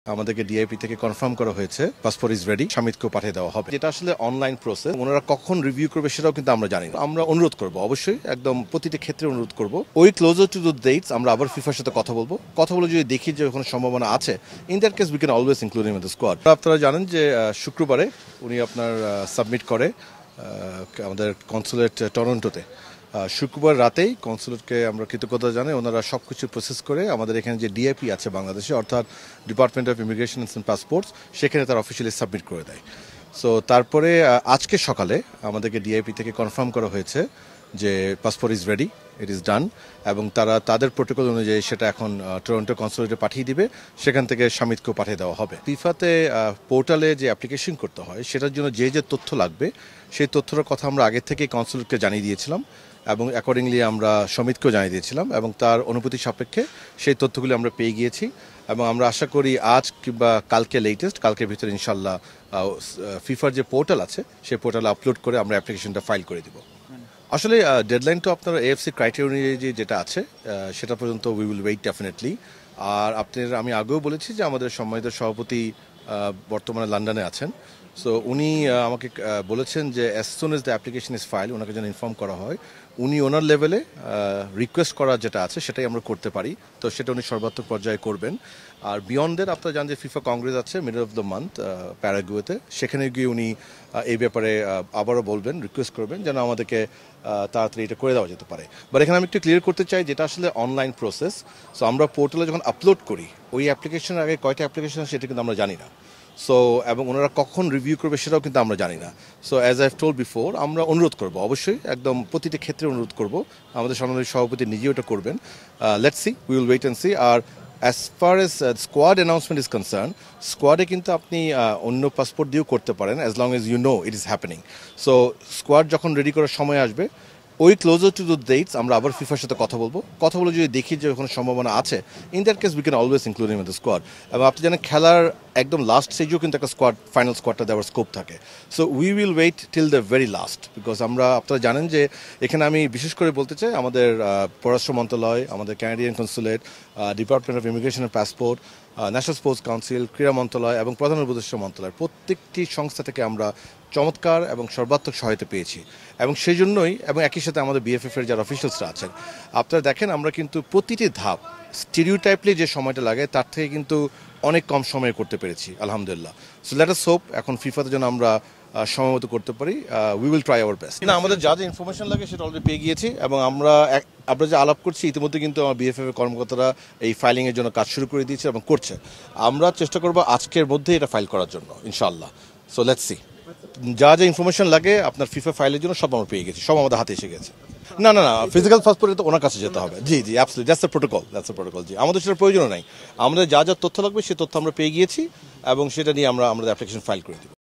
আমাদেরকে ডিআইপি থেকে কনফার্ম করা হয়েছে পাসপোর্ট ইজ রেডি, স্বামীকেও পাঠিয়ে দেওয়া হবে। যেটা আসলে অনলাইন প্রসেস, ওনারা কখন রিভিউ করবে সেটাও কিন্তু আমরা জানি না। আমরা অনুরোধ করব, অবশ্যই একদম প্রতিটি ক্ষেত্রে অনুরোধ করব, ওই ক্লোজার টু দ্য ডেটস আমরা আবার ফিফার সাথে কথা বলে যদি দেখি যে ওখানে সম্ভাবনা আছে, in that case we can always include him in the squad. আপনারা জানেন যে শুক্রবারে উনি আপনার সাবমিট করে আমাদের কনসুলেট টরন্টোতে। শুক্রবার রাতেই কনসুলেটকে আমরা কৃতজ্ঞতা জানাই, ওনারা সব কিছু প্রসেস করে আমাদের এখানে যে ডিআইপি আছে বাংলাদেশে, অর্থাৎ department of immigration and passports, সেখানে তারা অফিসিয়ালি সাবমিট করে দেয়। সো তারপরে আজকে সকালে আমাদেরকে ডিআইপি থেকে কনফার্ম করা হয়েছে যে passport is ready, it is done, এবং তারা তাদের প্রোটোকল অনুযায়ী সেটা এখন টরন্টো কনসুলেটে পাঠিয়ে দিবে, সেখান থেকে স্বামীকেও পাঠিয়ে দেওয়া হবে। ফিফাতে পোর্টালে যে অ্যাপ্লিকেশন করতে হয় সেটার জন্য যে যে তথ্য লাগবে সেই তথ্যের কথা আমরা আগে থেকেই কনসুলেটকে জানিয়ে দিয়েছিলাম, এবং অ্যাকর্ডিংলি আমরা সমিতকেও জানিয়ে দিয়েছিলাম, এবং তার অনুমতি সাপেক্ষে সেই তথ্যগুলি আমরা পেয়ে গিয়েছি। এবং আমরা আশা করি আজ কিংবা কালকে লেটেস্ট, কালকের ভিতরে ইনশাল্লাহ ফিফার যে পোর্টাল আছে সেই পোর্টালে আপলোড করে আমরা অ্যাপ্লিকেশনটা ফাইল করে দিব। আসলে ডেডলাইন তো আপনার এএফসি ক্রাইটেরিয়া অনুযায়ী যেটা আছে সেটা পর্যন্ত উই উইল ওয়েট ডেফিনেটলি। আর আমি আগেও বলেছি যে আমাদের সম্মানিত সভাপতি বর্তমানে লন্ডনে আছেন। সো উনি আমাকে বলেছেন যে as soon as the application is file, ওনাকে যেন ইনফর্ম করা হয়। উনি ওনার লেভেলে রিকোয়েস্ট করা যেটা আছে সেটাই আমরা করতে পারি, তো সেটা উনি সর্বাত্মক পর্যায়ে করবেন। আর বিয়ন্ড দ্যাট আপনারা জানেন যে ফিফা কংগ্রেস আছে মিডল অফ দ্য মান্থ প্যারাগুয়েতে, সেখানে গিয়ে উনি এই ব্যাপারে আবারও বলবেন, রিকোয়েস্ট করবেন যেন আমাদেরকে তাড়াতাড়ি এটা করে দেওয়া যেতে পারে। বাট এখানে আমি একটু ক্লিয়ার করতে চাই, যেটা আসলে অনলাইন প্রসেস। সো আমরা পোর্টালে যখন আপলোড করি, ওই অ্যাপ্লিকেশনের আগে কয়টা অ্যাপ্লিকেশন সেটা কিন্তু আমরা জানি না। সো এবং ওনারা কখন রিভিউ করবে সেটাও কিন্তু আমরা জানি না। So as I have told before, আমরা অনুরোধ করব, অবশ্যই একদম প্রতিটি ক্ষেত্রে অনুরোধ করব, আমাদের সম্মানিত সভাপতি নিজেও এটা করবেন। Let's see, we will wait and see. আর as far as squad announcement is concern, স্কোয়াডে কিন্তু আপনি অন্য পাসপোর্ট দিয়েও করতে পারেন, as long as you know it is happening. So squad যখন রেডি করার সময় আসবে, ওই ক্লোজার টু দ্য ডেটস আমরা আবার ফিফার সাথে কথা বলে যদি দেখি যে ওখানে সম্ভাবনা আছে, in that case we can always include him in the squad. এবং আপনি জানেন খেলার একদম লাস্ট স্টেজেও কিন্তু একটা ফাইনাল স্কোয়াডটা দেওয়ার স্কোপ থাকে। So we will wait till the very last, because আপনারা জানেন যে এখানে আমি বিশেষ করে বলতে চাই, আমাদের পররাষ্ট্র মন্ত্রণালয়, আমাদের Canadian consulate, department of immigration and passport, national sports council, ক্রীড়া মন্ত্রণালয় এবং প্রধান উপদেষ্টা মন্ত্রণালয়, প্রত্যেকটি সংস্থা থেকে আমরা চমৎকার এবং সর্বাত্মক সহায়তা পেয়েছি। এবং সেই জন্যই, এবং একই সাথে আমাদের বিএফএফ এর যারা অফিসিয়ালসরা আছেন, আপনারা দেখেন আমরা কিন্তু প্রতিটি ধাপ স্টিরিওটাইপলি যে সময়টা লাগে তার থেকে কিন্তু অনেক কম সময়ে করতে পেরেছি, আলহামদুলিল্লাহ। সো লেট আস হোপ এখন ফিফাতে যেন আমরা সময়মতো করতে পারি। We will try our best. না, আমাদের যা যা ইনফরমেশন লাগে সেটা অলরেডি পেয়ে গিয়েছি, এবং আমরা যে আলাপ করছি ইতিমধ্যে কিন্তু আমার বিএফএফ এর কর্মকর্তারা এই ফাইলিংয়ের জন্য কাজ শুরু করে দিয়েছে এবং করছে। আমরা চেষ্টা করব আজকের মধ্যে এটা ফাইল করার জন্য ইনশাআল্লাহ। সো লেটস সি, যা যা ইনফরমেশন লাগে আপনার ফিফা ফাইলের জন্য সব আমরা পেয়ে গেছি, সব আমাদের হাতে এসে গেছে। না, ফিজিক্যাল পাসপোর্টে তো ওনার কাছে যেতে হবে। জি, অ্যাবসলিউটলি, দ্যাটস দ্য প্রোটোকল। জি, আমাদের সেটার প্রয়োজন নাই। আমাদের যা যা তথ্য লাগবে সেই তথ্য আমরা পেয়ে গিয়েছি, এবং সেটা নিয়ে আমরা আমাদের অ্যাপ্লিকেশন ফাইল করে দিব।